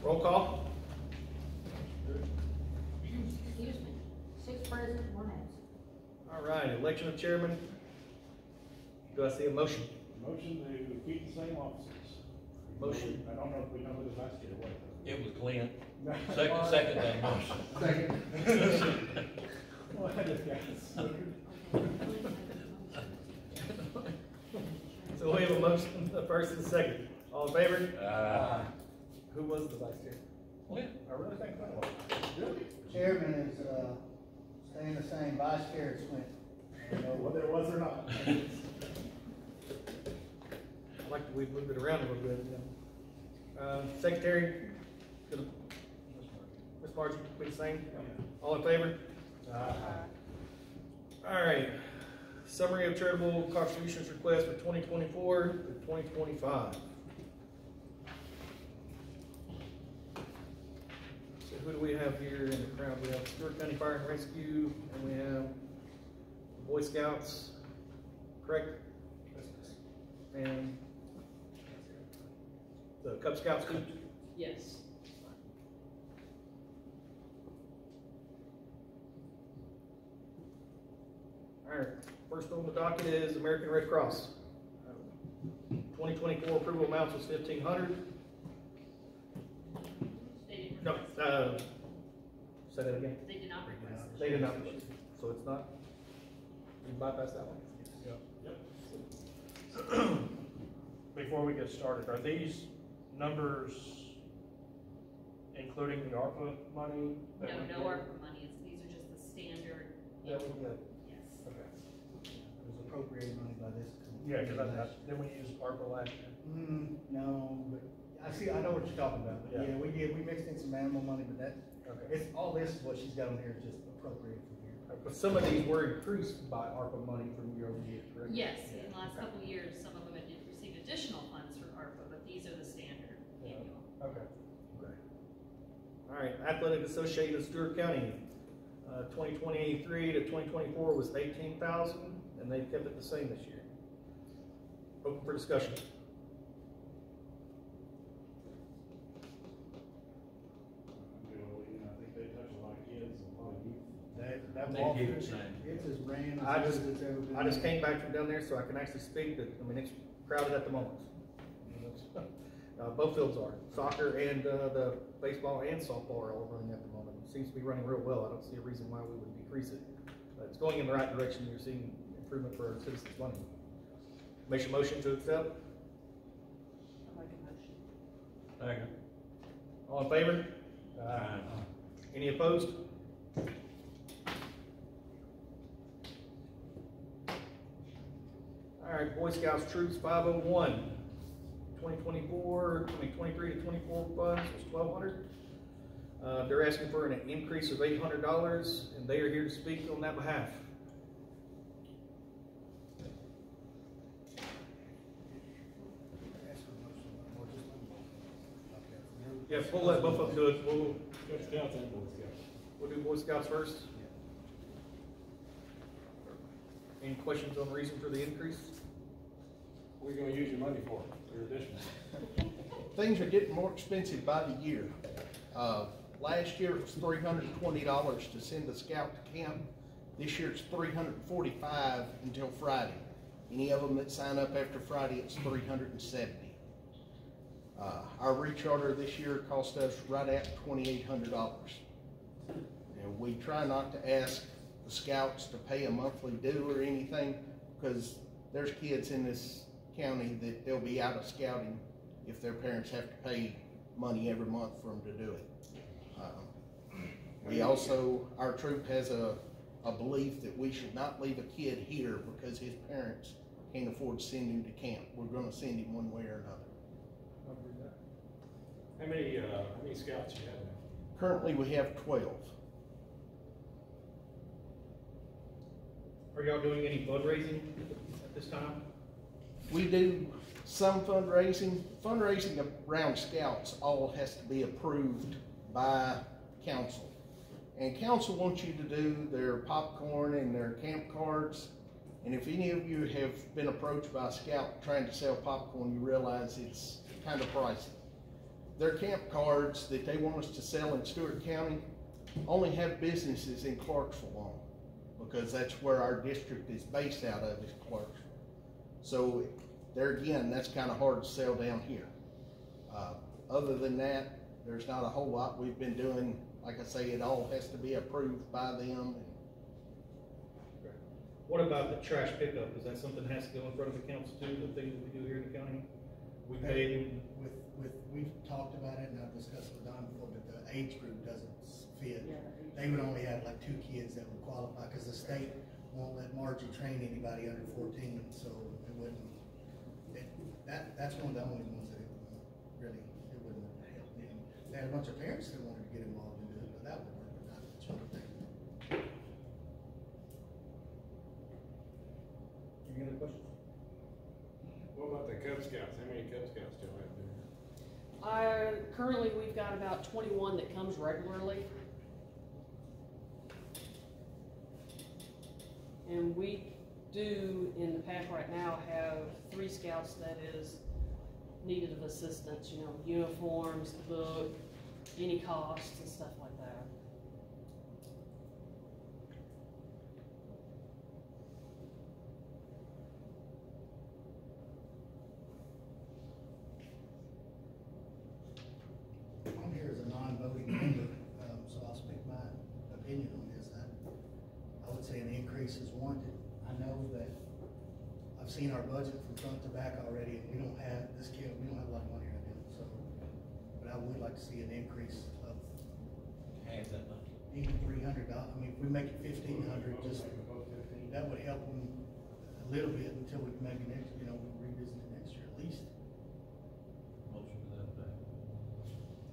Roll call. Excuse me, 6 present, 1 absent. All right, election of chairman. Do I see a motion? Motion to keep the same officers. Motion. I don't know if we know who the vice chair was. It was Clint. Second that motion. Second. Well, I just got So we have a motion, the first and second. All in favor? Who was the vice chair? Clint. I really think that was. Really? Chairman is, staying the same, vice chair is Clint. I don't know whether it was or not. I'd like to, we've moved it around a little bit. Secretary, Ms. Margie, be the same? All in favor? All right, summary of charitable contributions request for 2024 to 2025. So who do we have here in the crowd? We have Stewart County Fire and Rescue, and we have Boy Scouts, correct? And the Cub Scouts too? Yes. All right, first on the docket is American Red Cross. 2024 approval amounts was $1,500. No, say that again. They did not request it. They did not, so it's not, you bypass that one? Yep. Before we get started, are these numbers including the ARPA money? No, no ARPA money, these are just the standard. Yeah, we did. Yes. Okay. It was appropriated money by this. Yeah, because then we used ARPA last year. No, but I know what you're talking about, but Yeah. yeah, we mixed in some animal money, but that, Okay. it's, all this, what she's got on here is just appropriated from here. But some of these were increased by ARPA money from year over year, correct? Yes, in the last couple of years, some of them had received additional funds for ARPA, but these are the standard annual. Okay. All right, Athletic Association of Stewart County, 2023 to 2024 was $18,000, and they've kept it the same this year. Open for discussion. I think they touch a lot of kids and a lot of youth. That They ball keep field, it same. it's as ran I as just- good as it's ever been. I just came back from down there, so I can actually speak that, I mean, it's crowded at the moment. Both fields are, soccer and the baseball and softball are all running at the moment. It seems to be running real well. I don't see a reason why we would decrease it. It's going in the right direction. You're seeing improvement for our citizens' money. Make a motion to accept. I'll make a motion. Second. All in favor? Any opposed? All right, Boy Scouts Troops 501. 23 to 24 funds was $1,200. They're asking for an increase of $800, and they are here to speak on that behalf. Yes, we'll let both of them do it. We'll Scouts and Boy Scouts. do Boy Scouts first. Any questions on the reason for the increase? What are you gonna use your money for? Your additional? Things are getting more expensive by the year. Last year it was $320 to send a scout to camp. This year it's $345 until Friday. Any of them that sign up after Friday, it's $370. Our recharter this year cost us right at $2,800. And we try not to ask the scouts to pay a monthly due or anything, because there's kids in this county that they'll be out of scouting if their parents have to pay money every month for them to do it. We also, our troop has a belief that we should not leave a kid here because his parents can't afford to send him to camp. We're gonna send him one way or another. How many scouts you have now? Currently we have 12. Are y'all doing any fundraising at this time? We do some fundraising. Fundraising around scouts all has to be approved by council. And council wants you to do their popcorn and their camp cards. And if any of you have been approached by a scout trying to sell popcorn, you realize it's kind of pricey. their camp cards that they want us to sell in Stewart County only have businesses in Clarksville on them, because that's where our district is based out of, is Clarksville. So there again, that's kind of hard to sell down here. Other than that, there's not a whole lot we've been doing. Like I say, it all has to be approved by them. What about the trash pickup? Is that something that has to go in front of the council too, the things that we do here in the county? We pay them. We've talked about it and I've discussed with Don before, but the age group doesn't fit. They would only have like 2 kids that would qualify, because the state won't let Margie train anybody under 14, so it wouldn't, that's one of the only ones that it wouldn't help them. They had a bunch of parents that wanted to get involved in it, but that would work, but not the children. Any other questions? What about the Cub Scouts? How many Cub Scouts do you have there? Currently, we've got about 21 that comes regularly. And we do, in the pack right now, have 3 scouts that is needed of assistance, you know, uniforms, the book, any costs and stuff like that. I'm here as a non-voting member, so I'll speak my opinion on this. I would say an increase is warranted. I know that I've seen our budget from front to back already, and we don't have a lot of money right now, so, but I would like to see an increase of Half that much. even $300. I mean, if we make it $1,500, just, that would help them a little bit until we maybe we revisit it next year at least. Motion to that effect.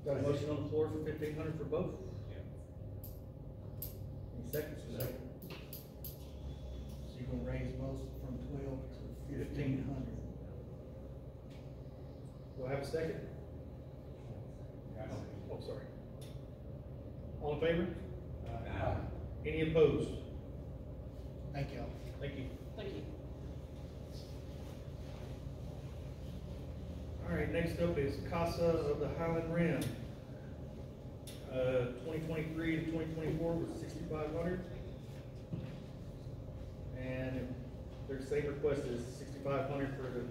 Got a motion on the floor for 1,500 for both? Yeah. Any seconds? Second. So you're gonna raise both from 12 to 1,500. Do I have a second? Oh, sorry. All in favor? Any opposed? Thank y'all. Thank you. Thank you. All right, next up is Casa of the Highland Rim. 2023 to 2024 was 6,500. And their same request is 6,500 for the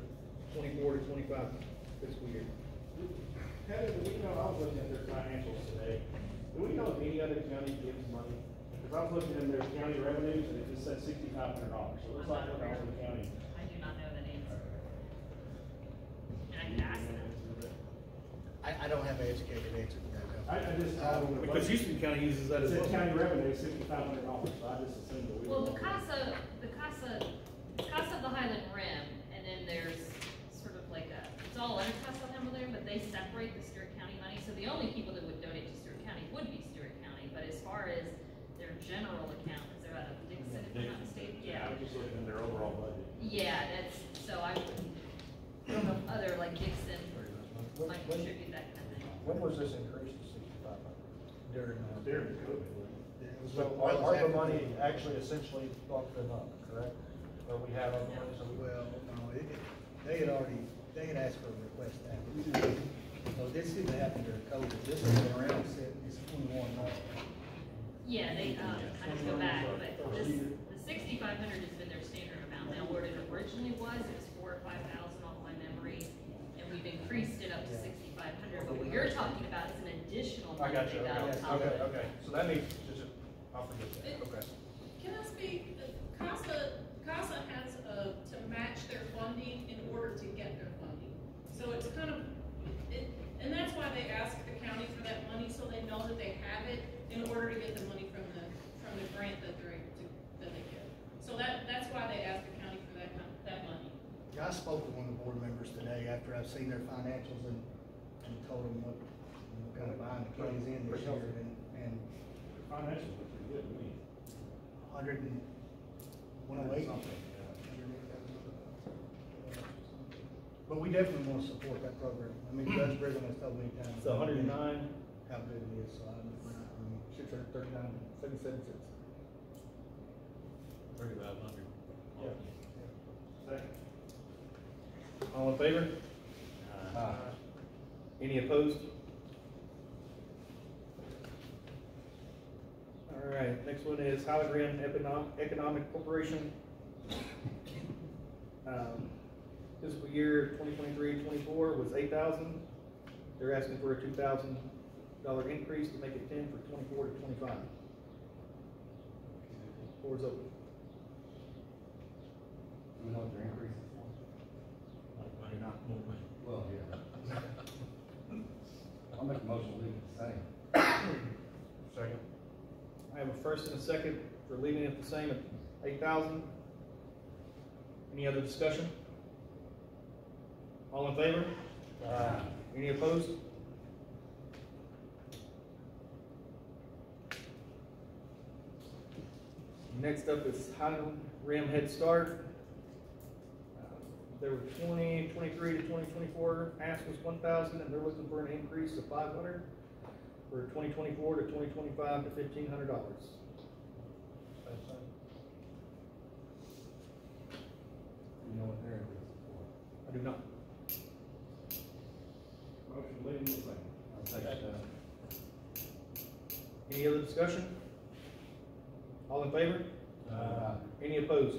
24 to 25 fiscal year. Kevin, do we know, I was looking at their financials today, do we know if any other county gives money? Because I was looking in their county revenues and it just said $6,500, so it looks like we're the only county. I do not know the answer. And I can ask them. I don't have an educated answer to that. I just, Because Houston County uses that it as said well. county revenue $6,500, so I just assumed that we were. Well, the Casa of the Highland Rim, and then there's sort of like it's all under Casa over there, but they separate the Stewart County money, so the only people that would donate to Stewart County would be Stewart County, but as far as their general account, because they're out of Dixon, if I'm not mistaken, I was just looking at their overall budget. Yeah, so I don't know if other, like Dixon, might contribute that kind of thing. When was this increase to 6,500? During, During COVID. So ARPA money actually essentially bumped them up, correct? Or we have other money, so we. well, no, they had asked for a request that. So this didn't happen during COVID. This has been around since, it's 21 months. Yeah, they, I have to go back, but the 6,500 has been their standard amount. Now, what it originally was, it was 4,000 or 5,000 off my memory, and we've increased it up to 6,500, but what you're talking about is an additional I money got you, they got on top of okay, it. okay, so that means, I'll forget that, okay. Can I speak? CASA has to match their funding in order to get their funding. So it's kind of, and that's why they ask the county for that money, so they know that they have it in order to get the money from the grant that they're able to, that they get. So that's why they ask the county for that money. I spoke to one of the board members today after I've seen their financials and told them what kind of buying the kids in this year and The financials look pretty good to me. 108. But we definitely want to support that program. I mean, Judge Brigham has told me times. It's 109. How good it is, so I'm 639.77 cents. 3,500. Yeah. Second. All in favor? Any opposed? right, next one is Highland Rim Economic Corporation. Fiscal year 2023-24 was $8,000. They're asking for a $2,000 increase to make it 10 for 24 to 25. Floor's open. Do we know what their increase is for? Why not more money? Well, yeah. I'll make a motion to leave it the same. Second. I have a first and a second for leaving it the same at 8,000. Any other discussion? All in favor? Any opposed? Next up is Highland Rim Head Start. There were 2023 to 2024, ask was 1,000, and they're looking for an increase of 500 for 2024 to 2025 to $1,500. You know what their increase is for? I do not. Motion to leave it the same. I'll second that. Any other discussion? All in favor? Any opposed?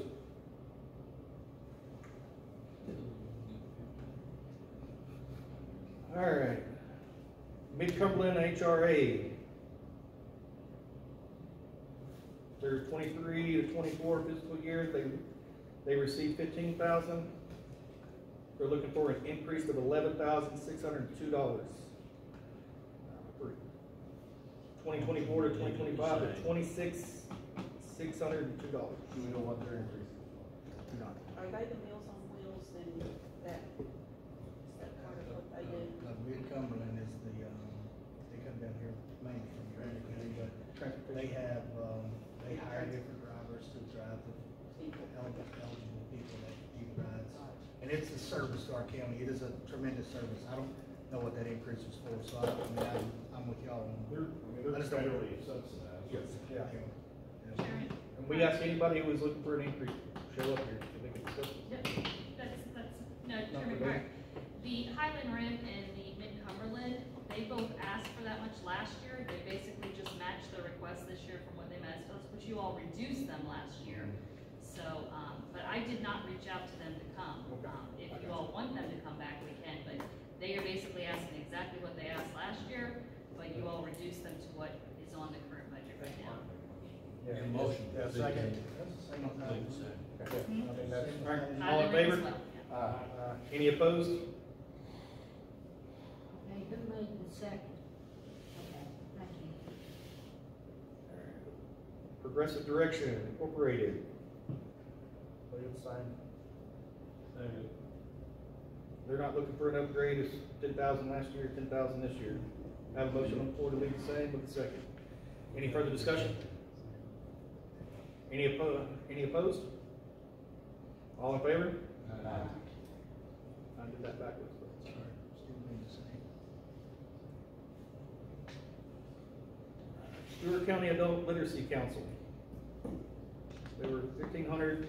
All right. Mid-Cumberland HRA. Their 23 to 24 fiscal year, they received 15,000. They're looking for an increase of $11,602. For 2024 to 2025 to $26,602. Do we know what their increase is for? Do not. Are they the Meals on Wheels and that, is that part of what they do? Mid-Cumberland is the, they come down here mainly from Granite County, but they have, they hire different drivers to drive the eligible people that need rides. And it's a service to our county. It is a tremendous service. I don't know what that increase was for, so I'm with y'all on. They're federally subsidized. Yes. Yeah. Sharon? And we ask anybody who is looking for an increase, show up here so they can discuss it. No, Chairman Clark, the Highland Rim and the Mid-Cumberland, they both asked for that much last year. They basically just matched their request this year from what they met, but you all reduced them last year. So, but I did not reach out to them to come. If you all want them to come back, we can, but they are basically asking exactly what they asked last year, but you all reduced them to what is on the current budget right now. Yeah, motion. Yeah, second. Leave it the same. Okay. I mean, that's. All right, all in Highland Rim favor? as well, yeah. Any opposed? Okay, who made the second? Okay, thank you. Progressive Direction Incorporated. Leave it the same. Second. They're not looking for an upgrade. It's 10,000 last year, 10,000 this year. I have a motion on the floor to leave the same with a second. Any further discussion? Any opposed? All in favor? I did that backwards. But sorry. Still remain the same. Stewart County Adult Literacy Council. They were 1,500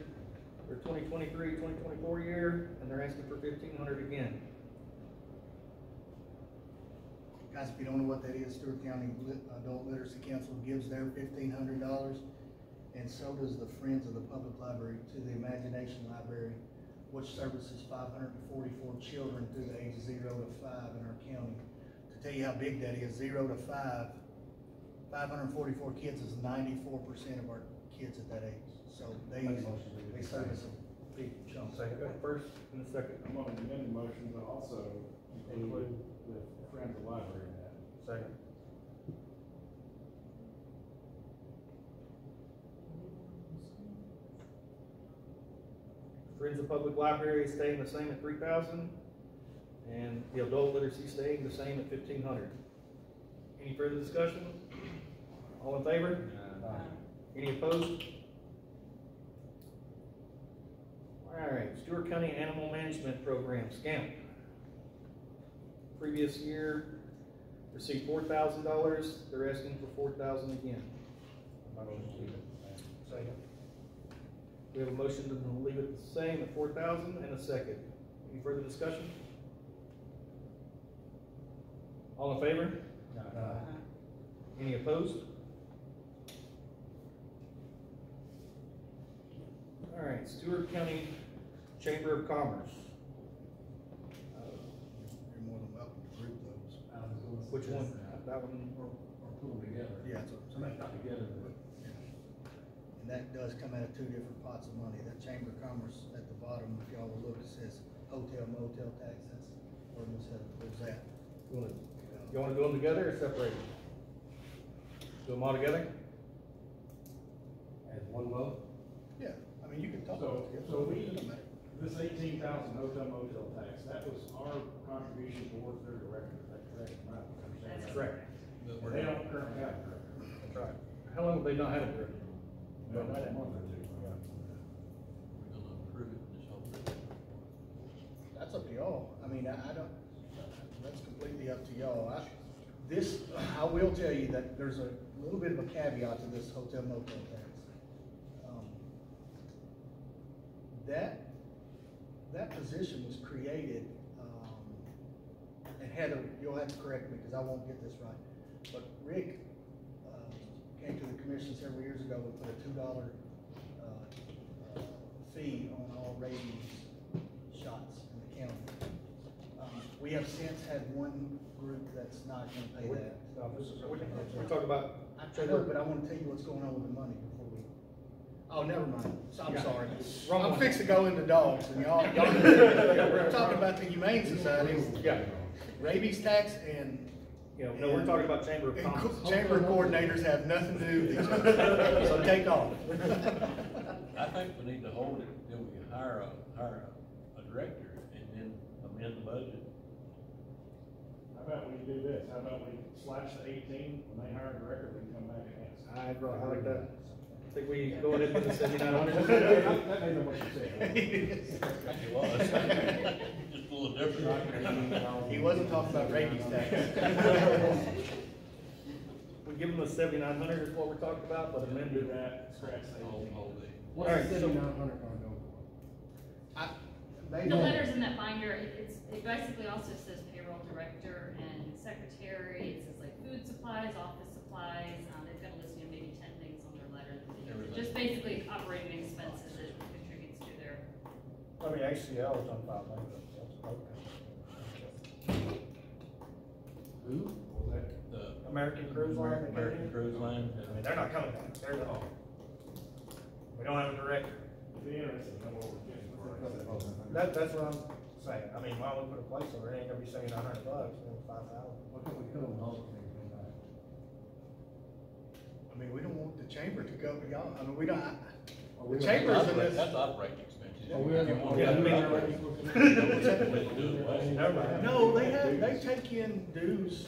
for 2023-2024 year, and they're asking for 1,500 again. Guys, if you don't know what that is, Stewart County Adult Literacy Council gives their $1,500, and so does the Friends of the Public Library to the Imagination Library, which services 544 children through the ages 0 to 5 in our county. To tell you how big that is, 0 to 5, 544 kids is 94% of our kids at that age. So they service a big chunk. Second, first and a second. I'm going to amend the motion, but also include the Friends of the Library in that. Second. Friends of Public Library is staying the same at 3,000, and the adult literacy staying the same at 1,500. Any further discussion? All in favor? Any opposed? All right, Stewart County Animal Management Program, SCAMP. Previous year received $4,000. They're asking for $4,000 again. Second. We have a motion to leave it the same at 4,000 and a second. Any further discussion? All in favor? Any opposed? All right, Stewart County Chamber of Commerce. You're more than welcome to group those. Which one? That one? Or pull them together. Yeah, so, Somebody got together. and that does come out of two different pots of money. That Chamber of Commerce at the bottom, if y'all will look, it says hotel motel tax, that's where this, there's that. You wanna do them together or separate? Do them all together? As one vote? Yeah, I mean, you can talk So, about it. so we, Doesn't matter. this 18,000 hotel motel tax, that was our contribution towards their director, is that correct? Am I understanding That's that? Correct. And they don't currently have a director. That's right. How long have they not had a director? Well, about a month or two. We're gonna approve it, this whole thing. That's up to y'all. I mean, I don't, that's completely up to y'all. I will tell you that there's a little bit of a caveat to this hotel motel tax. That position was created, and Heather, you'll have to correct me because I won't get this right, but Rick, came to the commission several years ago and put a $2 fee on all rabies shots in the county. We have since had one group that's not gonna pay that. We're talking about. I know, but I wanna tell you what's going on with the money before we. Oh, never mind. I'm Yeah. sorry. Wrong I'm one. fixing to go into dogs and we're talking about the Humane Society. Yeah. Rabies tax and. No, we're talking about Chamber of and Commerce. Chamber coordinators have nothing to do with each other, so take off. I think we need to hold it until we can hire a director and then amend the budget. How about we do this, how about we slash the 18, when they hire a director, we can come back and ask. I like that. I think we go ahead and put the 7,900. That may know what you said. Like it was. Just a little different. He wasn't talking about rabies tax. We give them the 7,900 is what we're talking about, but Do amended. that, scratch the 18. Hold it. What's All right, the so- 7,900 gonna go for? The letters in that binder, it basically also says payroll director and secretary, it says like food supplies, office supplies, they've got a listing of maybe 10 things on their letter. Everything. Just basically operating expenses that contributes to their, I mean, HCL is on 5 million, that's okay. Who? What was that? The American Cruise Line, they American came in? Cruise Line. I mean, they're not coming down, they're the, we don't have a director. It'd be interesting to know what we're getting for it. That's what I'm saying, I mean, why don't we put a placeholder, it ain't gonna be $7,900, then 5,000. What can we cut on all the things we got? I mean, we don't want the chamber to go beyond, I mean, we don't, Are the we gonna- chamber's in That's this. operating expenses. Are we If you want Yeah, I to- mean- Do it, well, Never mind. No, they take in dues,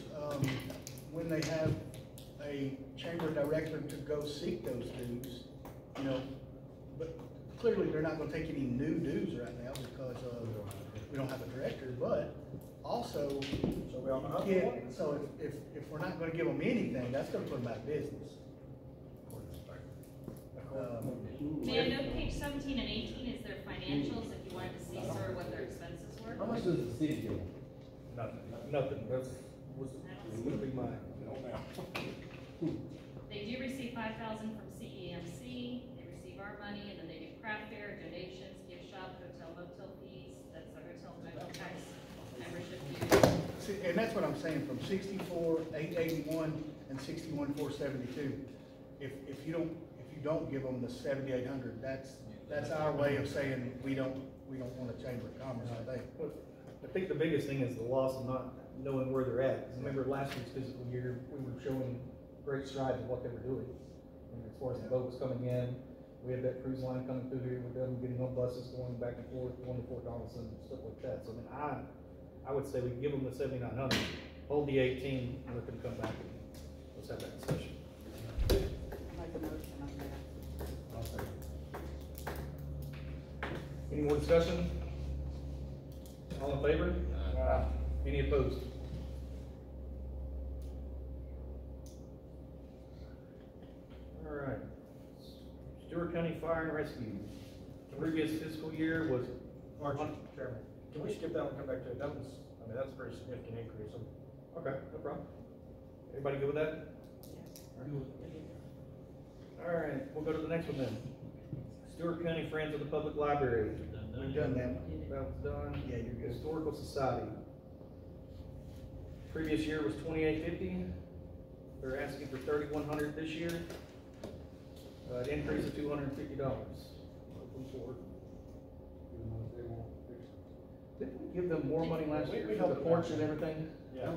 when they have a chamber director to go seek those dues, but clearly they're not gonna take any new dues right now because, we don't have a director, but also, So we on the hunt for yeah, one? so if we're not gonna give them anything, that's gonna put them out of business. may I know page 17 and 18 is their financials, if you wanted to see sort of what their expenses were? How much does the city give them? Nothing, would be mine. They do receive 5,000 from CEMC, they receive our money, and then they do craft fair, donations, gift shop, hotel motel fees, that's our hotel motel tax, membership dues. See, and that's what I'm saying, from 64,881 and 61,472. If you don't give them the 7,800, that's our way of saying we don't want a chamber of commerce, I think. I think the biggest thing is the loss of not knowing where they're at. Remember last week's fiscal year, we were showing great strides of what they were doing. And as far as the boats coming in, we had that cruise line coming through here with them, getting on buses going back and forth, going to Fort Donaldson, stuff like that. So I mean, I would say we give them the 7,900, hold the 18, and let them come back and let's have that discussion. Make a motion on that. Any more discussion? All in favor? Any opposed? All right. Stewart County Fire and Rescue. The previous fiscal year was, March, Chairman, can we skip that one, and come back to it? That was, I mean, that's a pretty significant increase. okay, no problem. Everybody good with that? All right, we'll go to the next one then. Stewart County Friends of the Public Library. We've done that one. That was done. Yeah, you're good. Historical Society. Previous year was $28.50. They're asking for $3,100 this year. An increase of $250. Open for. Didn't we give them more money last year for the porch and everything? Yeah. Now,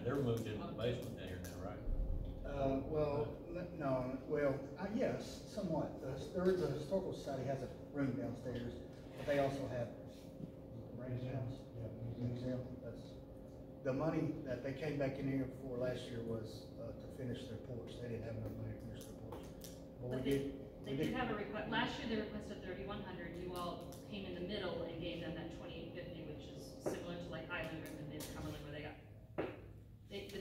they're moved into the basement down here now, right? Yes, somewhat. There is a historical society has a room downstairs, but they also have museum. That's the money that they came back in here for last year was to finish their porch. They didn't have enough money to finish their porch. But They did have a request, last year they requested $3,100, you all came in the middle and gave them that $2,850, which is similar to like Highland Room and Mid-Cumberland where they got, but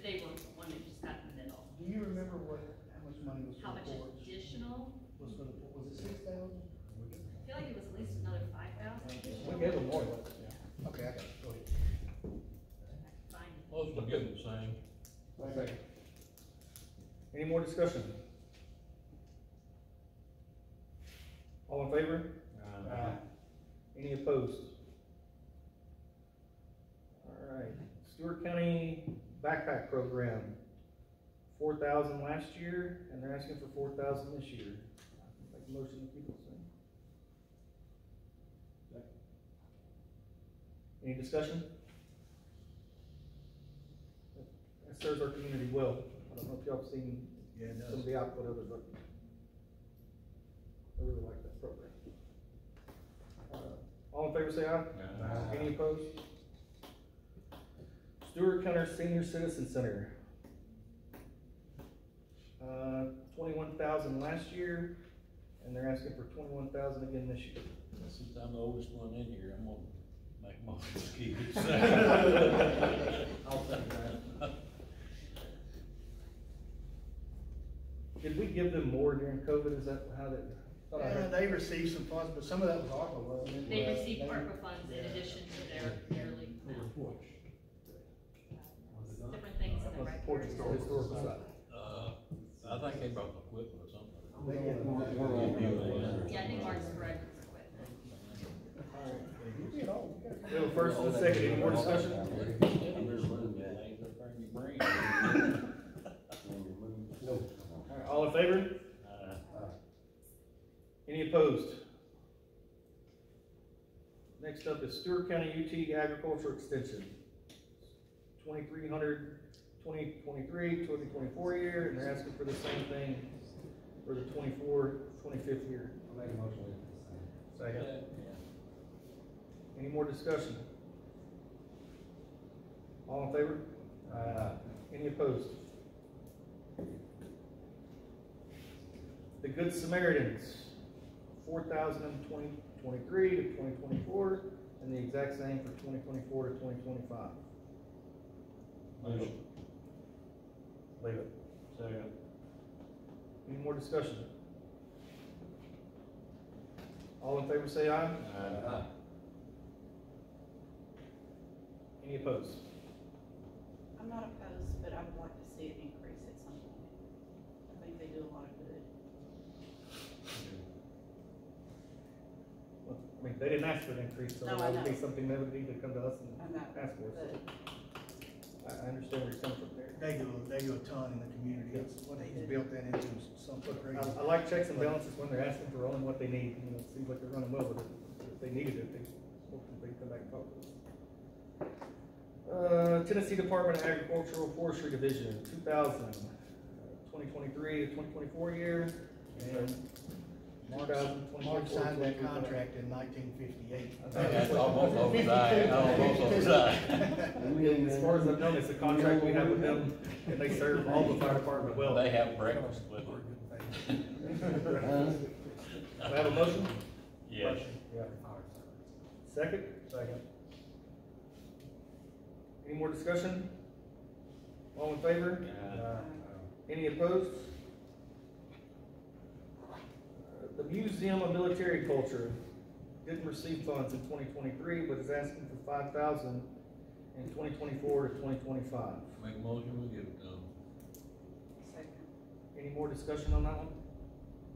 they were one that just got in the middle. Do you remember how much money was How for much the porch? additional? Was for the was it 6,000? I feel like it was at least another 5,000. We gave them more. Okay, I got it. Go ahead. Fine. Most of them give them the same. Second. Any more discussion? All in favor? Any opposed? All right, Stewart County Backpack Program, 4,000 last year, and they're asking for 4,000 this year. Make a motion to keep it the same. Any discussion? That serves our community well. I don't know if y'all have seen some of the output of it, but I really like that program. All in favor say aye. Any opposed? Stewart County Senior Citizen Center. 21,000 last year, and they're asking for 21,000 again this year. Since I'm the oldest one in here, I'm gonna make a motion to keep it. I'll second that. Did we give them more during COVID? Is that how that? thought I heard- They received some funds, but some of that was ARPA, wasn't it? They received ARPA funds in addition to their yearly amount. Different things in the right. Porch Historical Society. I think they brought equipment or something. Yeah, I think Mark's correct, it's equipment. We have a first and a second. Any more discussion? All in favor? Any opposed? Next up is Stewart County UT Agriculture Extension. 2,300, 2023, 2024 year, and they're asking for the same thing for the 25th year. I'll make a motion. Second. Any more discussion? All in favor? Any opposed? The Good Samaritans, 4,000 in 2023 to 2024, and the exact same for 2024 to 2025. Motion. Leave it. Second. Any more discussion? All in favor say aye. Any opposed? I'm not opposed, but I would like to see it increase at some point. I think they do a lot of good. Well, I mean, they didn't ask for an increase, so No, I that would be know. something they would need to come to us and I know, ask for. but I understand where you're coming from there. They do a ton in the community. It's what he's built that into something crazy. I like checks and balances when they're asking for only what they need, you know, it seems like they're running well with it. If they needed it, they come back and talk to us. Tennessee Department of Agricultural Forestry Division, 2023 to 2024 year, and Mark 2024 signed that 2025. contract in 1958. That's almost over that. Almost over that. As far as I've known, it's a contract we have with them, and they serve all the fire department well. They have breakfast with it. I have a motion? Yes. Second? Second. Any more discussion? All in favor? Any opposed? The Museum of Military Culture didn't receive funds in 2023, but is asking for 5,000 in 2024 to 2025. Make a motion, we give it to them. second. Any more discussion on that one?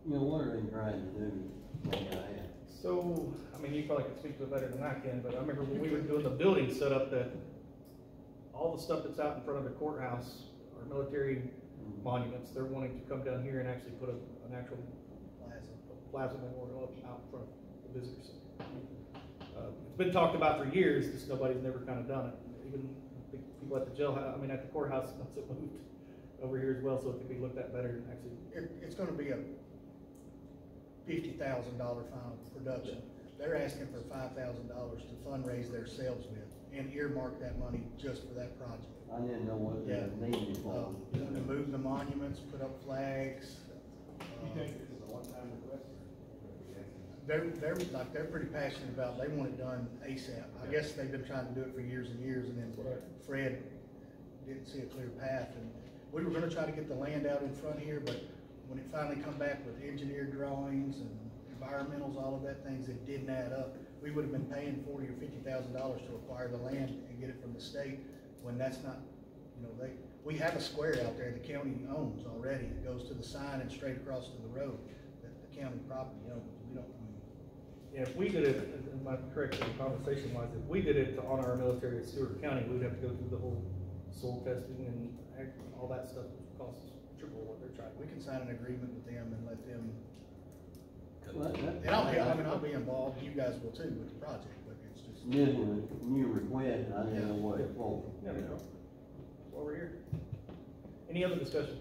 You know, what are they trying to do, may I ask? So, I mean, you probably can speak to it better than I can, but I remember when we were doing the building setup that all the stuff that's out in front of the courthouse, our military monuments, they're wanting to come down here and actually put an actual plaza memorial up out front of the visitor center. It's been talked about for years, just nobody's never kind of done it. Even the people at the jailhouse, I mean, at the courthouse, once it moved over here as well, so it could be looked at better and actually. It's gonna be a $50,000 final production. They're asking for $5,000 to fundraise themselves with and earmark that money just for that project. I didn't know what they needed for. To move the monuments, put up flags. You think this is a one-time request? They're pretty passionate about, they want it done ASAP. I guess they've been trying to do it for years and years, and then Fred didn't see a clear path. And we were gonna try to get the land out in front here, but when it finally come back with engineered drawings and environmentals, all of that things that didn't add up, we would have been paying $40,000 or $50,000 to acquire the land and get it from the state, when that's not, you know, we have a square out there the county owns already. It goes to the sign and straight across to the road that the county property owns. We don't. Yeah, if we did it, am I correct in the conversation wise, if we did it to honor our military at Stewart County, we'd have to go through the whole soil testing and all that stuff, which costs triple what they're trying. We can sign an agreement with them and let them. Well, And I'll be involved, you guys will too, with the project, but it's just. This was a new request, I didn't know what it was. Yeah, we know. While we're here. Any other discussion?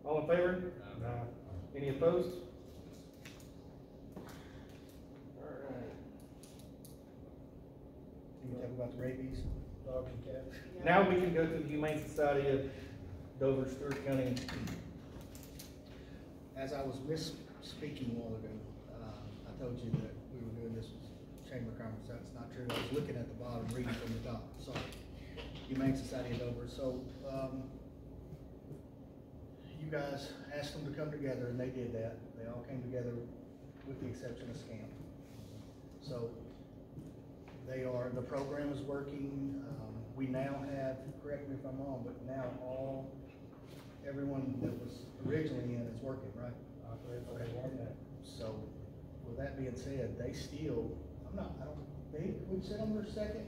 All in favor? Any opposed? Alright. You can talk about the rabies, dogs and cats. Now we can go to the Humane Society of Dover, Stewart County. As I was misspeaking a while ago, I told you that we were doing this with chamber conference. That's not true. I was looking at the bottom, reading from the top. Sorry. Humane Society of Dover. So, you guys asked them to come together, and they did that. They all came together, with the exception of SCAMP. So, the program is working. We now have, correct me if I'm wrong, but now everyone that was originally in is working, right? Okay. So, with that being said, they still, I don't think we've sent them their second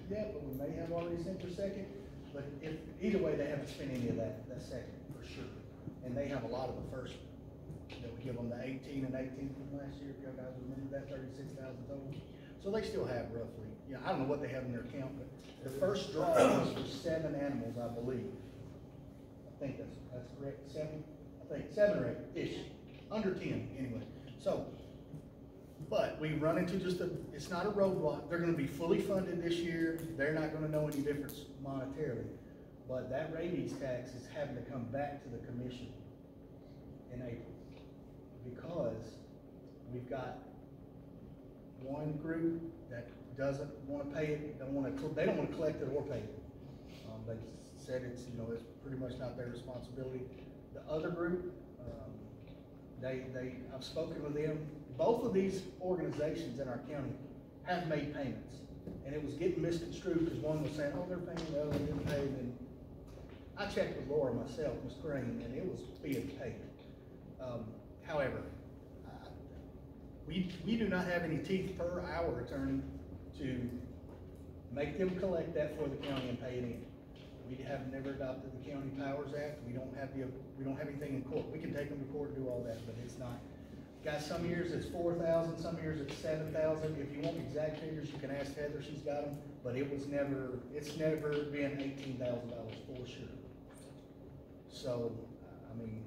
yet, but we may have already sent their second. But either way, they haven't spent any of that second, for sure. And they have a lot of the first, that we give them the 18 and 18 from last year, if you guys remember that, 36,000 total. So they still have roughly, I don't know what they have in their account, but the first draw was for 7 animals, I believe. I think that's correct, 7? I think 7 or 8-ish, under 10 anyway. So, but we run into it's not a roadblock. They're gonna be fully funded this year. They're not gonna know any difference monetarily. But that rabies tax is having to come back to the commission in April, because we've got one group that doesn't wanna pay it, they don't wanna collect it or pay it. They said it's pretty much not their responsibility. The other group, I've spoken with them. Both of these organizations in our county have made payments, and it was getting misconstrued because one was saying, "Oh, they're paying," the other didn't pay. And I checked with Laura myself, Ms. Crane, and it was being paid. However, we do not have any teeth per our attorney to make them collect that for the county and pay it in. We have never adopted the County Powers Act. We don't have anything in court. We can take them to court and do all that, but it's not. Guys, some years it's 4,000, some years it's 7,000. If you want exact figures, you can ask Heather, she's got them, but it's never been $18,000 for sure. So, I mean,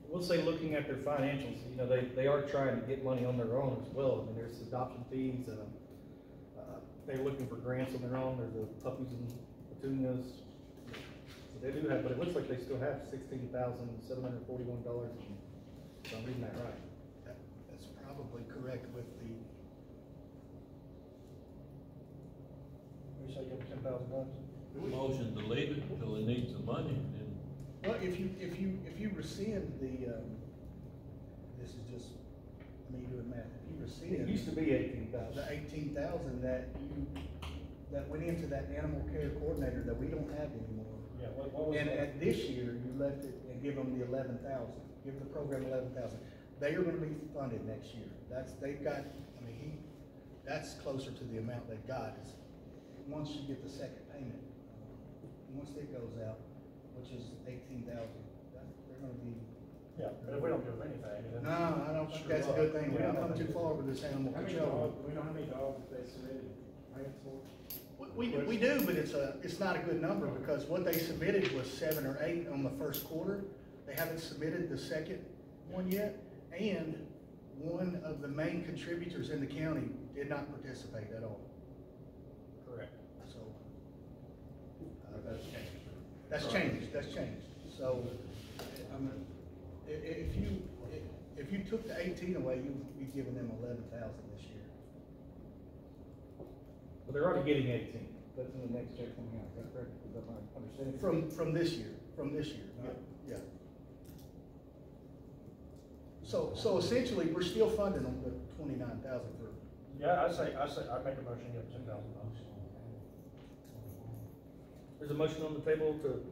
We'll say, looking at their financials, they are trying to get money on their own as well. I mean, there's adoption fees, they're looking for grants on their own. There's the puppies and petunias. So they do have, but it looks like they still have $16,741. If I'm reading that right. That's probably correct with the. We say give them $10,000. Motion to leave it until they need some money, and Well, if you rescind the, this is just me doing math. If you rescind. It used to be 18,000. The 18,000 that that went into that animal care coordinator that we don't have anymore. Yeah, what was And that? at this year, you left it and give them the 11,000, give the program 11,000. They are gonna be funded next year. They've got, I mean, that's closer to the amount they've got, is, once you get the second payment, once it goes out, which is 18,000, they're gonna be. Yeah, but if we don't give them anything, then. No, I don't think that's a good thing. We don't come too far with this animal How many control. dogs, do we know how many dogs they submitted grants for? We do, but it's not a good number, because what they submitted was 7 or 8 on the first quarter. They haven't submitted the second one yet, and one of the main contributors in the county did not participate at all. Correct. So, That's changed. that's changed. So, if you took the 18 away, you'd be giving them 11,000 this year. But they're already getting 18. That's in the next check coming out, is that correct? Is that my understanding? From this year, yeah. So essentially, we're still funding them the 29,000 for. Yeah, I'd make a motion to give $10,000. There's a motion on the table to, Did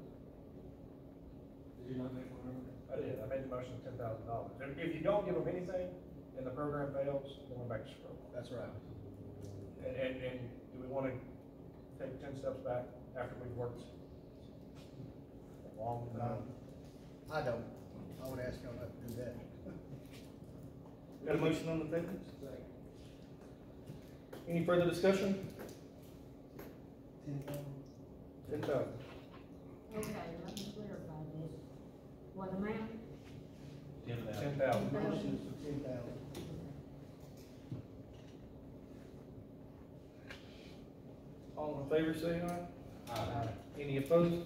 you not make one? I did, I made the motion of $10,000. If you don't give them anything, and the program fails, then we're back to square one. That's right. And do we wanna take 10 steps back after we've worked a long time? I don't. I would ask y'all not to do that. got a motion on the table? Any further discussion? 10,000. Okay, let me clarify this. What amount? 10,000. Motion for 10,000. All in favor, say aye. Aye. Any opposed?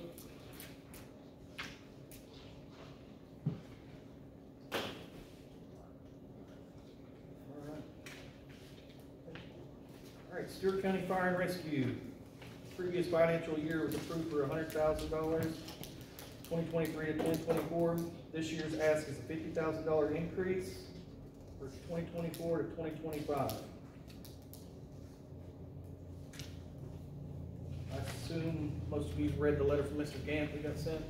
All right, Stewart County Fire and Rescue. Previous financial year was approved for $100,000, 2023 to 2024. This year's ask is a $50,000 increase for 2024 to 2025. I assume most of you've read the letter from Mr. Gant we got sent.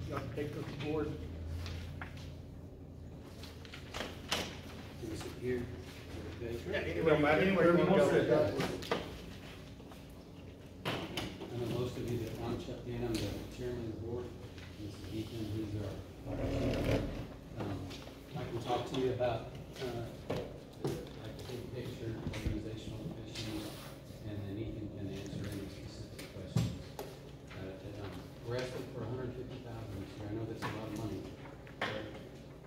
Y'all can take this to board. Is it here? Okay. Yeah, Anywhere you want to sit. I know most of you that want Chuck Dan, I'm the chairman of the board. Mr. Ethan, who's our I can talk to you about, like the big picture, organizational issues, and then Ethan can answer any specific questions. We're asking for $150,000 this year. I know that's a lot of money, but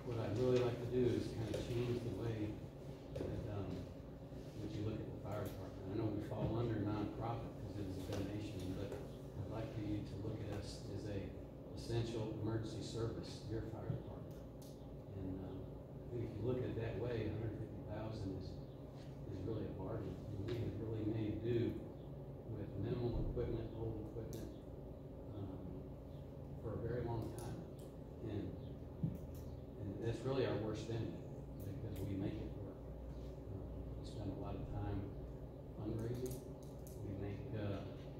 what I'd really like to do is kind of change the way that, when you look at the fire department. I know we fall under nonprofit because it is a donation, but I'd like for you to look at us as a essential emergency service, your fire department. And I think if you look at it that way, $150,000 is really a bargain. And we have really made do with minimal equipment, old equipment, for a very long time. And that's really our worst enemy, because we make it work. We spend a lot of time fundraising. We make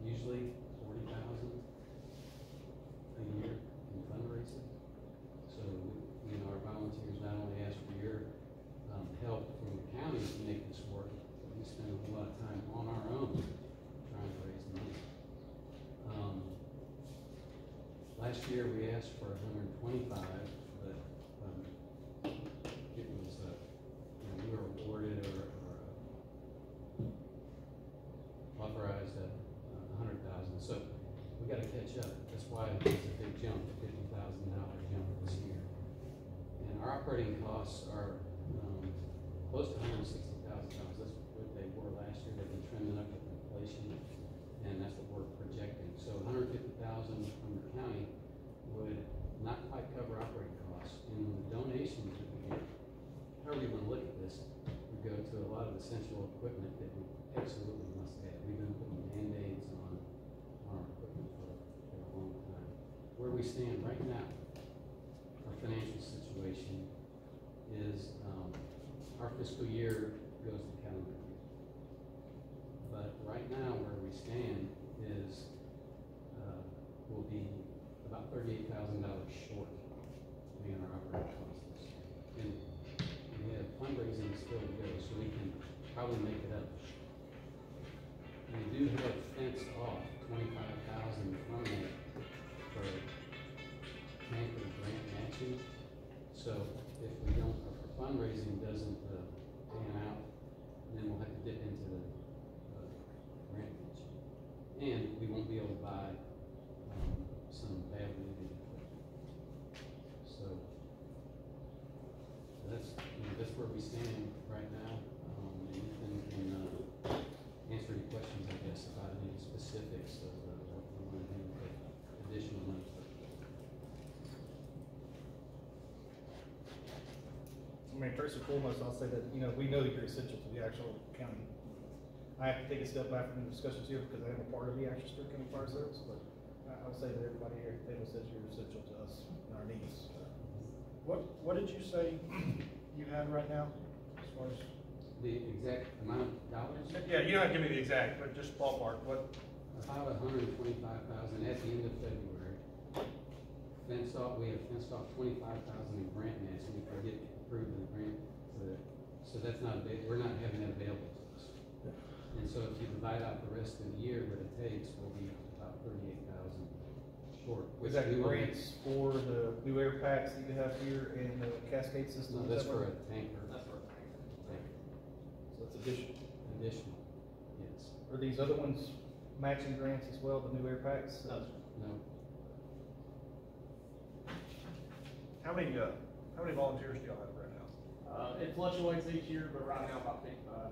usually $40,000 a year in fundraising. So our volunteers not only ask for your help from the county to make this work, but we spend a lot of time on our own trying to raise money. Last year we asked for 125, but it was we were awarded or authorized at 100,000. So we got to catch up. That's why it's a big jump, a $50,000 jump this year. And our operating costs are close to $160,000. That's what they were last year. They've been trending up with inflation, and that's what we're projecting. So $150,000 from the county would not quite cover operating costs. And the donations that we get, however you want to look at this, we go to a lot of essential equipment that we absolutely must have. We've been putting Band-Aids on our equipment for a long time. Where we stand right now, our financial situation is our fiscal year goes to calendar year. But right now, where we we stand is, will be about $38,000 short to be on our operating costs. And we have fundraising still to go, so we can probably make it up. We do have fenced off 25,000 from that for tanker grant matching. So if we don't, if our fundraising doesn't pan out, then we'll have to dip into the grant matching. And we won't be able to buy some badly needed equipment. So that's, that's where we stand right now. And Ethan can answer any questions, I guess, about any specifics of what we want to do with additional money. I mean, first and foremost, I'll say that, we know that you're essential to the actual county. I have to take a step back from the discussions here because I am a part of the actual Stewart County Fire Service, but I'll say that everybody here at the table says you're essential to us and our needs. What did you say you had right now, as far as? The exact amount of dollars? Yeah, you don't have to give me the exact, but just ballpark, what? About 125,000 at the end of February. Fenced off, we have fenced off 25,000 in grant match, and we can get approved in the grant for that. So that's not, we're not having that available to us. And so if you divide out the rest of the year, what it takes, we'll be about 38,000 short. Is that grants for the new air packs that you have here and the Cascade system? No, that's for a tanker. That's for a tanker. So it's additional. Additional, yes. Are these other ones matching grants as well, the new air packs? No. How many volunteers do y'all have right now? It fluctuates each year, but right now about 55.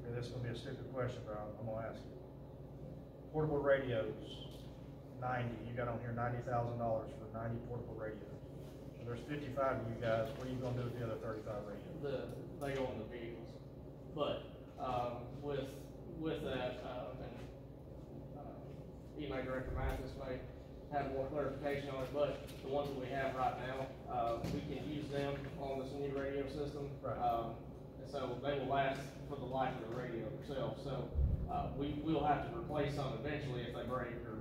Okay, this is gonna be a stupid question, but I'm gonna ask you. Portable radios, 90, you got on here $90,000 for 90 portable radios. So there's 55 of you guys, what are you gonna do with the other 35 radios? They go in the vehicles. But, with that, email Director Mathis may have more clarification on it, but the ones that we have right now, we can use them on this new radio system. Right. And so they will last for the life of the radio itself. So, we will have to replace some eventually if they break or,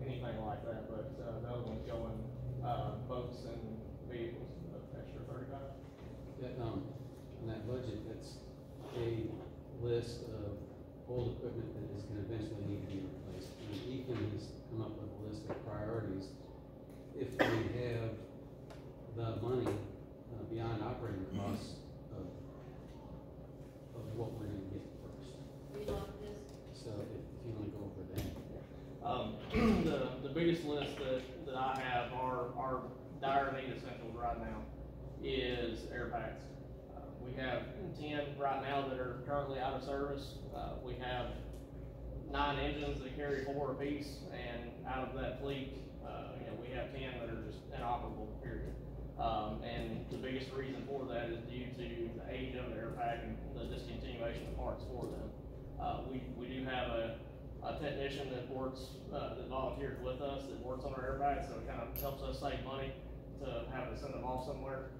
anything like that. But, the other ones go in, boats and vehicles, extra 35. That, on that budget, that's a list of old equipment that is gonna eventually need to be replaced. And Ethan has come up with a list of priorities. If we have the money beyond operating costs of what we're gonna get first. So if you wanna go over that. The biggest list that I have our dire need essentials right now is air packs. We have 10 right now that are currently out of service. We have 9 engines that carry 4 apiece, and out of that fleet, we have 10 that are just inoperable, period. And the biggest reason for that is due to the age of the air pack and the discontinuation of parts for them. We do have a technician that works, that volunteers with us, that works on our air packs, so it kind of helps us save money to have to send them off somewhere.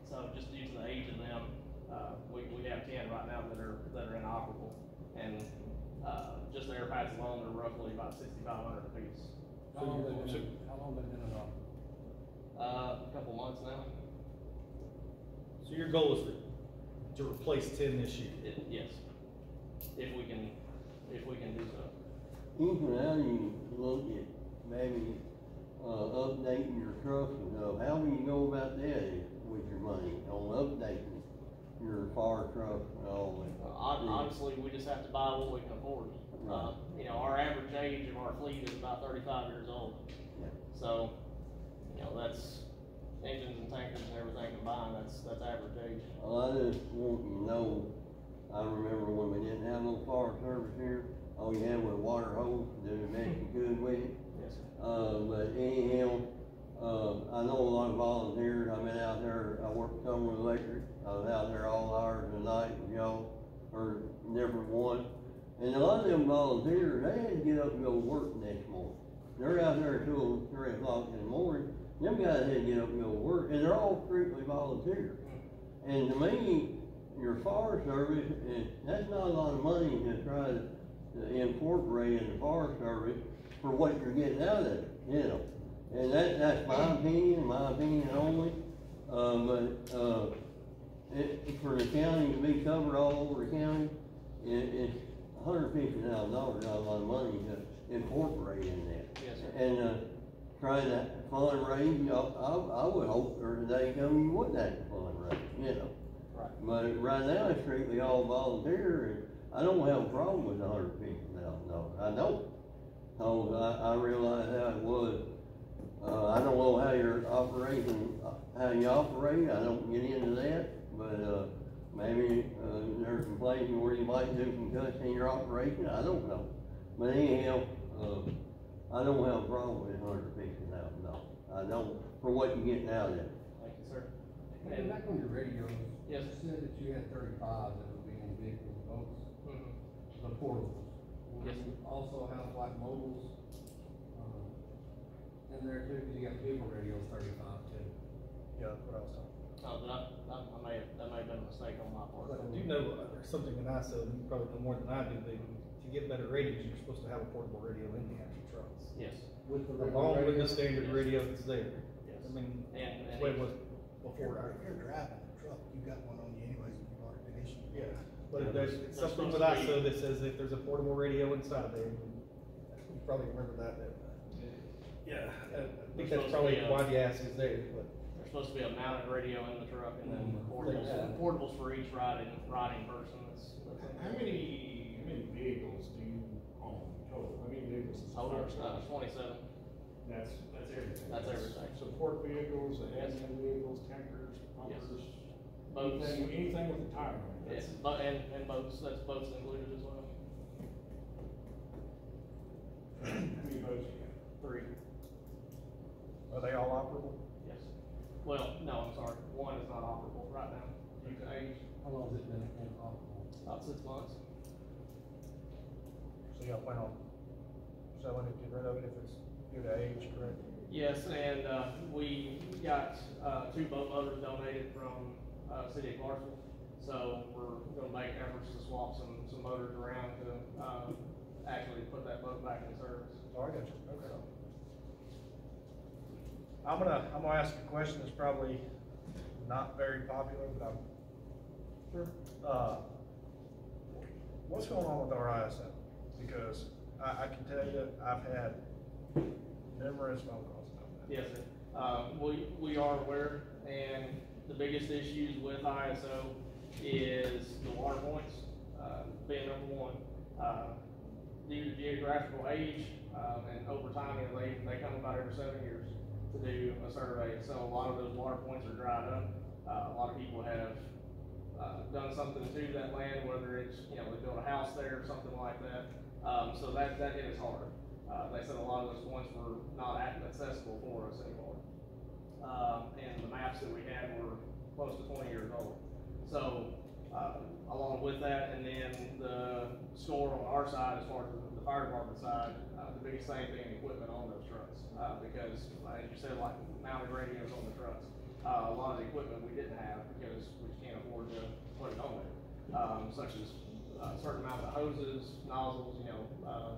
So just due to the age of them, we have 10 right now that are inoperable, and just the air packs alone are roughly about $6,500 a piece. How long have they been inoperable? A couple months now. So your goal is to replace 10 this year? Yes, if we can do so. Ethan, how do you look at maybe updating your truck and stuff? How do you go about that with your money on updating your fire truck and all that? Honestly, we just have to buy what we can afford. Right. Our average age of our fleet is about 35 years old. Yeah. So, that's engines and tankers and everything combined, that's average age. Well, I just want you to know, I remember when we didn't have no fire service here, all you had was a water hose, then it made you good with it. Yes, sir. But anyhow, I know a lot of volunteers. I've been out there, I worked Summer Electric. I was out there all hours of the night with y'all, or different ones. And a lot of them volunteers, they had to get up and go to work the next morning. They're out there till 3 o'clock in the morning. Them guys had to get up and go to work, and they're all strictly volunteers. And to me, your Forest Service, and that's not a lot of money to try to incorporate in the Forest Service for what you're getting out of it, you know. And that's my opinion only. For the county to be covered all over the county, it's $150,000, not a lot of money to incorporate in that. Yes, sir. And, trying to fundraise, I would hope there's a day coming you wouldn't have to fundraise, you know. Right. But right now, it's strictly all volunteer, and I don't have a problem with $150,000, I don't. So I realize how it was. I don't know how your operation, how you operate, I don't get into that, but, maybe, there's some places where you might do some cuts in your operation, I don't know. But anyhow, I don't have a problem with $150,000, I don't, for what you're getting out of it. Thank you, sir. And back on your radios, Yes. you said that you had 35 that would be in vehicles, boats, Mm-hmm. the portables. Will Yes. you also have like mobiles, in there too, because you got vehicle radios 35 too. Yeah, that's what I was talking. Oh, that may have been a mistake on my part. But I do know there's something in ISO, and you probably know more than I do, that to get better ratings, you're supposed to have a portable radio in the actual trucks. Yes. With the Along with the radio? standard radio that's there. Yes. I mean, And that's the way it was If before. you're driving the truck, you got one on you anyways, if you've already been issued. Yeah, but there's There's something supposed with to be- ISO that says if there's a portable radio inside there, you probably remember that. Yeah, I think that's probably why the ask is there, but. There's supposed to be a mounted radio in the truck and then portables, Yeah. portables for each riding person. That's How many vehicles do you own total? How many vehicles is the total, fire service? 27. That's everything. That's everything. Support vehicles, Yes. admin vehicles, tankers, Yes. pumpers. Boats. Anything with a tire on it. Yes, and boats, that's boats included as well. How many boats you got? 3. Are they all operable? Yes. Well, no, I'm sorry. 1 is not operable right now. Due to age, How long has it been inoperable? about 6 months. So y'all plan on selling it, get rid of it if it's due to age, correct? Yes, and, we got, 2 boat motors donated from, City of Clarksville. So we're gonna make efforts to swap some motors around to, actually put that boat back in service. Oh, I got you, okay. I'm gonna ask a question that's probably not very popular, but I'm. Sure. What's going on with our ISO? Because I can tell you, I've had numerous phone calls about that. Yes, sir. We are aware, and the biggest issues with ISO is the water points, being number 1. Due to geographical age, and over time, you know, they come about every 7 years to do a survey, so a lot of those water points are dried up. A lot of people have, done something to that land, whether it's, you know, they built a house there or something like that. So that hit us hard. They said a lot of those points were not accessible for us anymore. And the maps that we had were close to 20 years old. So, along with that, and then the score on our side, as far as the fire department side, the biggest thing being equipment on those trucks. Because, as you said, like mounted radios on the trucks, a lot of the equipment we didn't have because we just can't afford to put it on there. Such as a certain amount of hoses, nozzles, you know,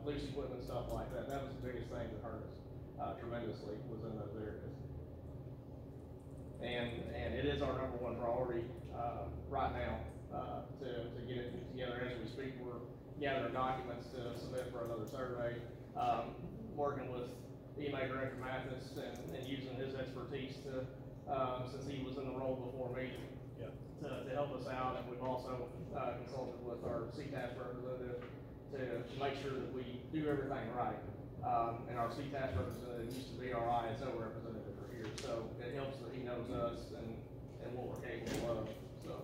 loose equipment, stuff like that. That was the biggest thing that hurt us tremendously, was in those areas. And it is our number 1 priority right now to get it together as we speak. We're gathering documents to submit for another survey, working with EMA Director Mathis and using his expertise to, since he was in the role before me, to help us out. And we've also consulted with our CTAS representative to make sure that we do everything right. And our CTAS representative used to be our ISO representative for here, so it helps that he knows us and what we're capable of, so.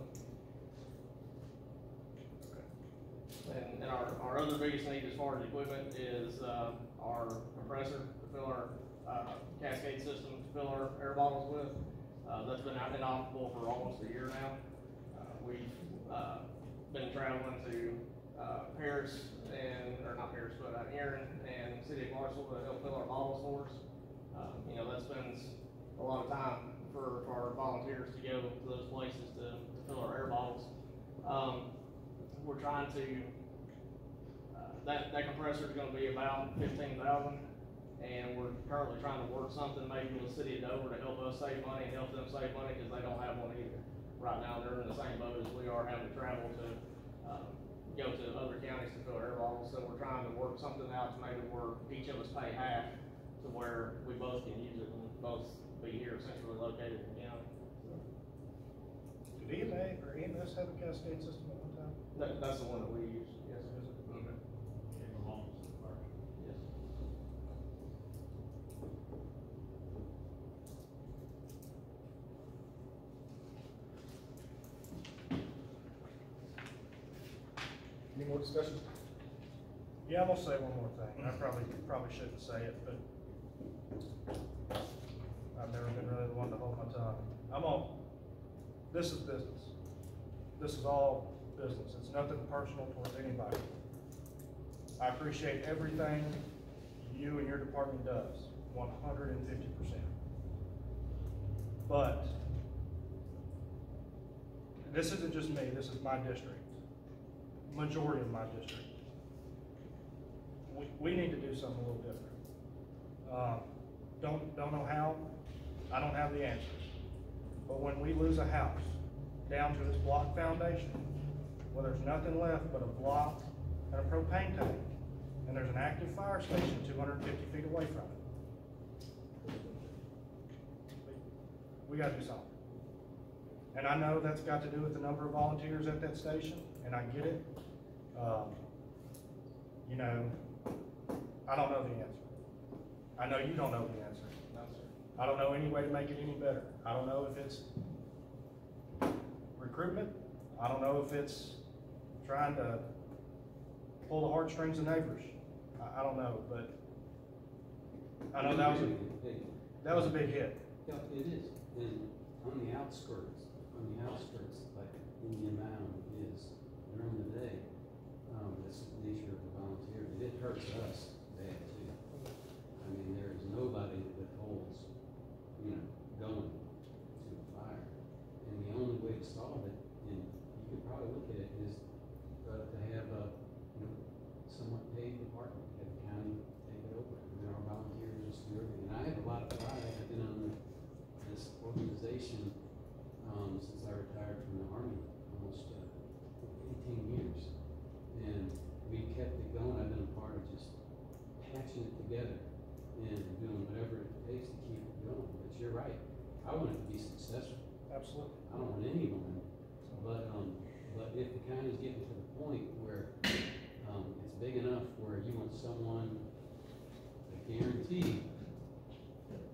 And our other biggest need as far as equipment is, our compressor to fill our, cascade system to fill our air bottles with. That's been inoperable for almost a year now. We've, been traveling to, Paris or not Paris, but Erin and City of Clarksville to help fill our bottles for us. You know, that spends a lot of time for our volunteers to go to those places to fill our air bottles. We're trying to, that compressor is gonna be about 15,000, and we're currently trying to work something maybe with the city of Dover to help us save money and help them save money, because they don't have one either. Right now, they're in the same boat as we are, having to travel to, go to other counties to fill air bottles, so we're trying to work something out to maybe where each of us pay half, to where we both can use it and both be here centrally located in the county. Did EMA or EMS have a cascade system at one time? That's the one that we use, yes. Okay. It belongs to the park. Yes. Any more discussion? Yeah, I'm gonna say one more thing. I probably shouldn't say it, but I've never been really the one to hold my tongue. This is business. This is all business. It's nothing personal towards anybody. I appreciate everything you and your department does, 150%. But this isn't just me, this is my district. Majority of my district. We need to do something a little different. Don't know how, I don't have the answers. But when we lose a house down to its block foundation, where there's nothing left but a block and a propane tank, and there's an active fire station 250 feet away from it, we gotta do something. And I know that's got to do with the number of volunteers at that station, and I get it. You know, I don't know the answer. I know you don't know the answer. No, sir. I don't know any way to make it any better. I don't know if it's recruitment. I don't know if it's trying to pull the heartstrings of neighbors. I don't know, but I know that was a big hit. Yeah, it is. And on the outskirts, like Indian Mound is during the day, that's the nature of the volunteer. It hurts us bad too. I mean, there is nobody that holds, going to a fire. And the only way to solve it, and you could probably look at it, is to have a, somewhat paid department, have the county take it over. And our volunteers just do everything. And I have a lot of pride. I've been on this organization since I retired from the Army, almost 18 years. And we kept it going. I've been a part of just patching it together and doing whatever it takes to keep it going. But you're right. I want it to be successful. Absolutely. I don't want anyone. But if the county's getting to the point where it's big enough where you want someone to guarantee,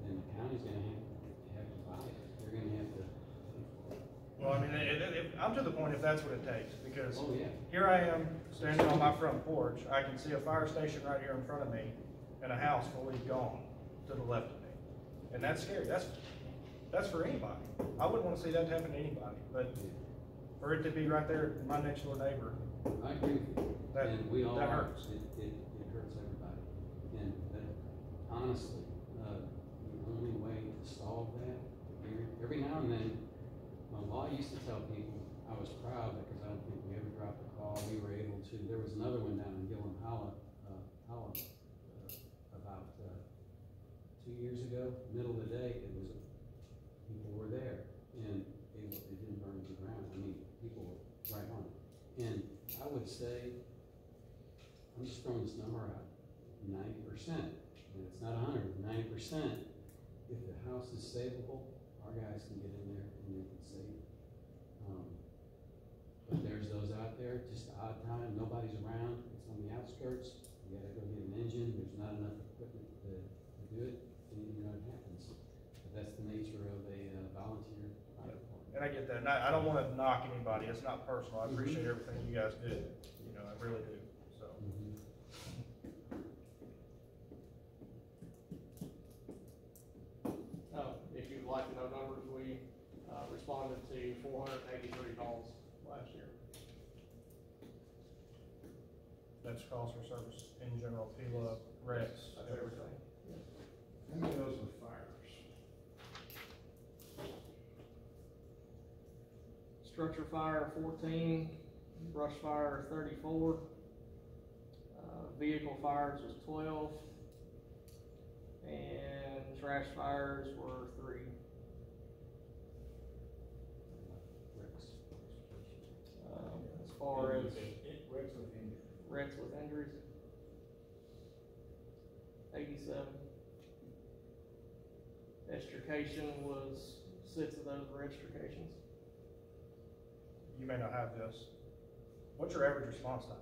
then the county's gonna have to buy it. They're gonna have to. Well, I mean, I'm to the point if that's what it takes, because Oh, yeah. here I am standing on my front porch. I can see a fire station right here in front of me and a house fully gone to the left of me. And that's scary. That's for anybody. I wouldn't want to see that happen to anybody, but for it to be right there, my next door neighbor. I agree with you. That, And we all that are. hurts. It hurts everybody. And honestly, the only way to solve that, every now and then, I used to tell people I was proud because I don't think we ever dropped a call. We were able to. There was another one down in Gillum Hollow, about 2 years ago, middle of the day. People were there, and it didn't burn to the ground. I mean, people were right on it. And I would say, I'm just throwing this number out, 90%. And it's not 100, 90%. If the house is savable, our guys can get in there and they can save it. But there's those out there, just odd time, nobody's around, it's on the outskirts, you gotta go get an engine, there's not enough equipment to do it, and it happens. But that's the nature of a volunteer fire department. And I get that. And I don't want to knock anybody. It's not personal. I appreciate everything you guys do. I really do. So. If you'd like to know numbers, we responded to 483 calls last year. That's calls for service in general, FEMA, Rex, That's everything. How many of those were fires? Structure fire 14, brush fire 34, vehicle fires was 12, and trash fires were 3. As far as wrecks with injuries, 87. Extrication was 6 of those were extrications. You may not have this. What's your average response time?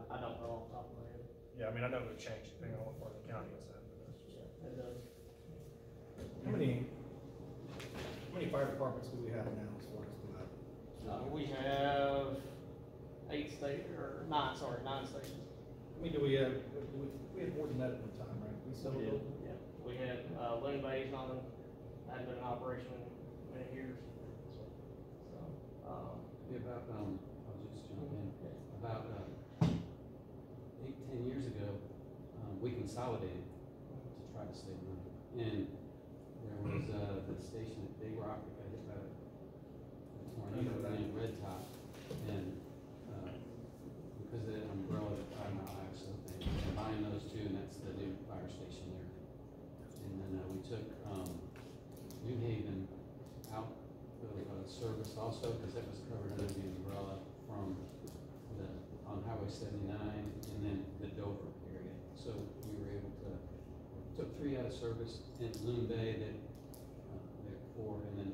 I don't know off the top of my head. Yeah, I mean, I know it changed depending on what part of the county it's in. But that's just- It does. How many fire departments do we have now as far as the We have 9 stations. How many do we have? We had more than that at one time, right? We still do? Yeah, we had, Loon Bay's hadn't been in operation in many years. So, I'll just jump in, about, 8-10 years ago, we consolidated to try to save money. And there was, the station at Big Rock that got hit by a tornado named Red Top. And, because of that umbrella, the 5 Mile Axle thing, combined those two, and that's the new fire station there. And then, we took, New Haven out of service also, because that was covered under the umbrella from on Highway 79 and then the Dover area. So we were able to, took 3 out of service in Loon Bay that, 4, and then,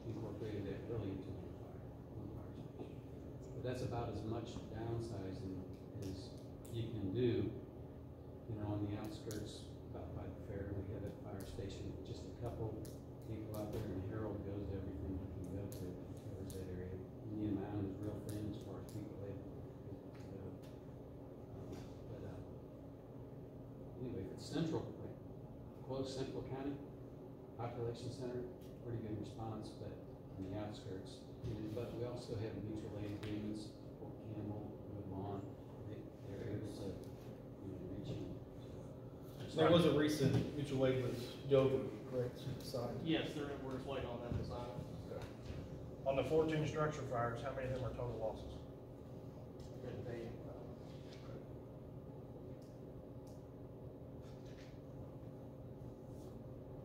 incorporated that really into one fire station. But that's about as much downsizing as you can do, on the outskirts, about by the fair. We had a fire station, just a couple people out there, and Harold goes to everything he can go to, covers that area. Indian Mound is real thin as far as people they go. Anyway, if it's central, like close Central County, population center, pretty good response, but on the outskirts. But we also have mutual aid agreements, Fort Campbell, Woodlawn, they're able to, reach in. There was a recent mutual aid with Dover, correct, signed? Yes, we're just waiting on them to sign it. On the 14 structure fires, how many of them are total losses? Couldn't tell you.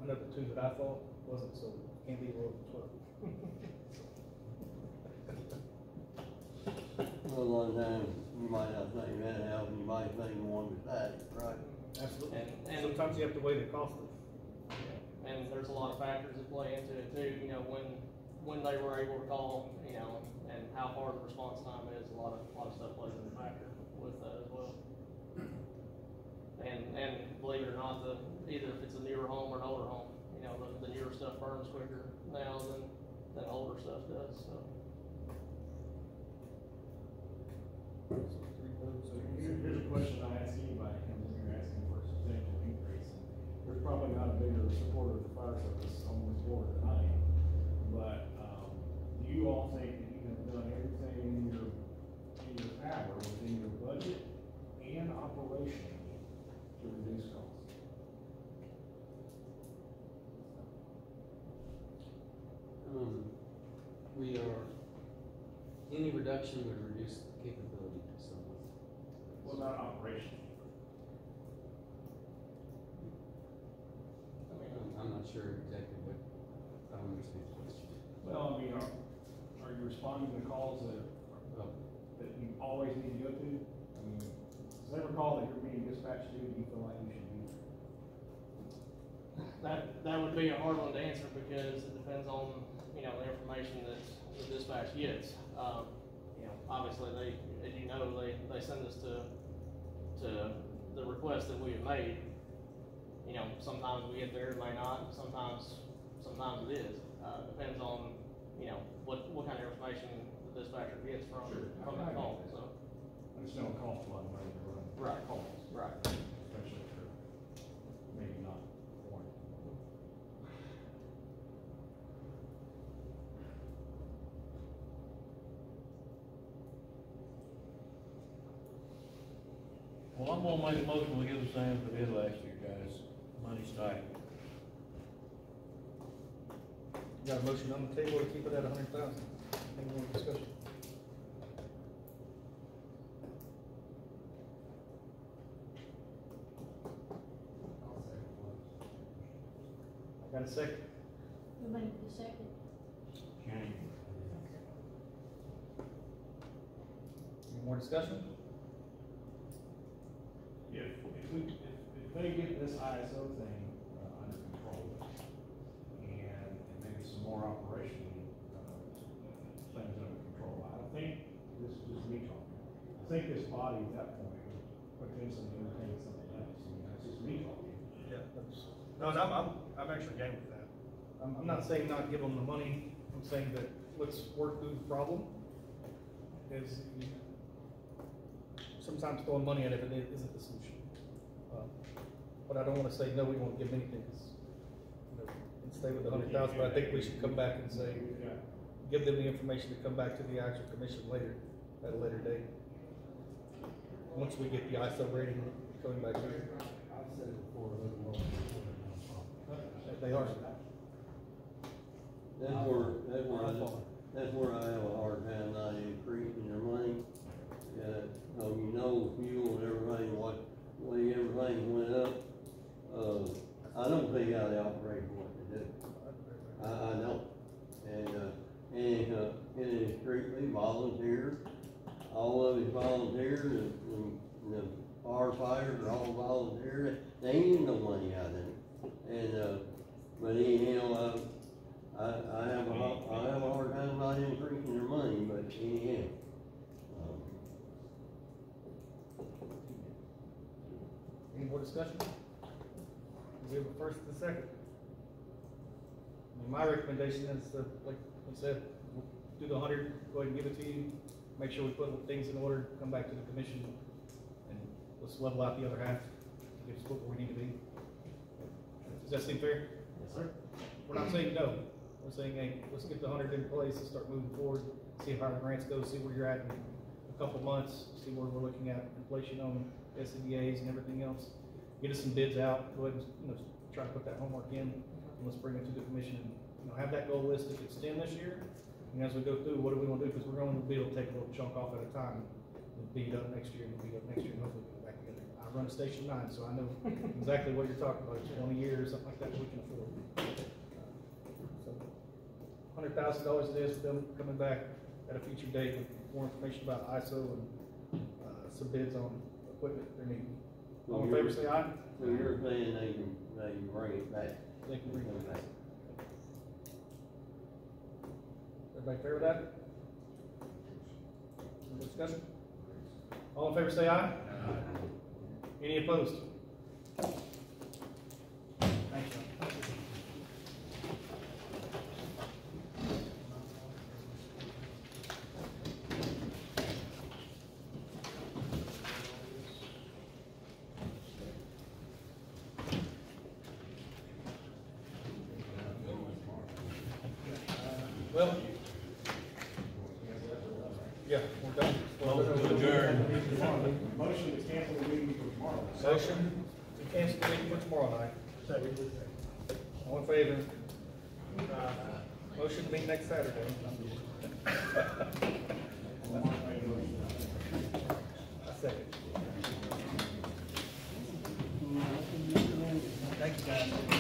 I know the 2 that I thought wasn't, so can't be more than 12. Well, a lot of times, you might not think that help, and you might think one beside it, right? Absolutely. And Sometimes you have to weigh the cost of. And there's a lot of factors that play into it too, when they were able to call, and how far the response time is, a lot of stuff plays into factor with that as well. And believe it or not, either if it's a newer home or an older home, the newer stuff burns quicker now than older stuff does, so. So here's a question I ask anybody who comes in here asking for a substantial increase. There's probably not a bigger supporter of the fire service on this board than I am. But, do you all think that you have done everything in your power, within your budget and operation to reduce costs? Any reduction would reduce the capability somewhat. What about operation? I'm not sure exactly what, I don't understand the question. Well, I mean, are you responding to calls that you always need to go to? I mean, does every call that you're being dispatched to, do you feel like you should be? That would be a hard one to answer because it depends on, the information that the dispatch gets. Obviously they, as you know, they send us to the request that we have made. Sometimes we get there, may not, sometimes it is. Depends on, what kind of information the dispatcher gets from the call, so. I just know it costs a lot of money to run. Right. Calls. Right. Especially for maybe not one. Well, I'm gonna make a motion, we give the same as we did last year, guys. Money's tight. Got a motion on the table to keep it at 100,000. Any more discussion? I got a second. Who made the second? Any more discussion? If they get this ISO thing, under control, and maybe some more operation, things under control, I think, this is just me talking, I think this body at that point would potentially entertain something else, I mean, that's just me talking. Yeah, no, I'm actually game with that. I'm not saying not give them the money, I'm saying that let's work through the problem. Because sometimes throwing money at it isn't the solution. But I don't wanna say, no, we won't give anything, because, you know, and stay with the 100,000, but I think we should come back and say, give them the information to come back to the actual commission later, at a later date. Once we get the ISO rating coming back here. I've said it before, They are. That's where I have a hard time not increasing their money. You know, fuel and everything, way everything went up. I don't think how they operate what they do. I don't. And it is strictly volunteer. All of it's volunteer, the firefighters are all volunteer. They ain't even no money out of it. But anyhow, I have a hard time not increasing their money, but anyhow. Any more discussion? We have a first and a second. I mean, my recommendation is, like we said, we'll do the 100, go ahead and give it to you, make sure we put things in order, come back to the commission, and let's level out the other half, get us where we need to be. Does that seem fair? Yes, sir. We're not saying no, we're saying, hey, let's get the 100 in place and start moving forward, see how our grants go, see where you're at in a couple months, see where we're looking at inflation on SCBA's and everything else. Get us some bids out, go ahead and, you know, try to put that homework in, and let's bring it to the commission, and, you know, have that goal list to extend this year. And as we go through, what do we want to do? Because we're going to be able to take a little chunk off at a time, and beat it up next year, and beat it up next year, and hopefully get back together. I run a Station 9, so I know exactly what you're talking about. It's 20 years, something like that, we can afford. So, $100,000 it is for them coming back at a future date with more information about ISO and some bids on equipment they're needing. All in favor, say aye. So you're saying they can bring it back? They can bring it back. Everybody fair with that? Any discussion? All in favor, say aye. Aye. Any opposed? Thank you. Well, yeah, we're done. Motion to cancel the meeting for tomorrow. Motion to cancel the meeting for tomorrow night. All in favor? Motion to meet next Saturday. I second. Thank you, guys.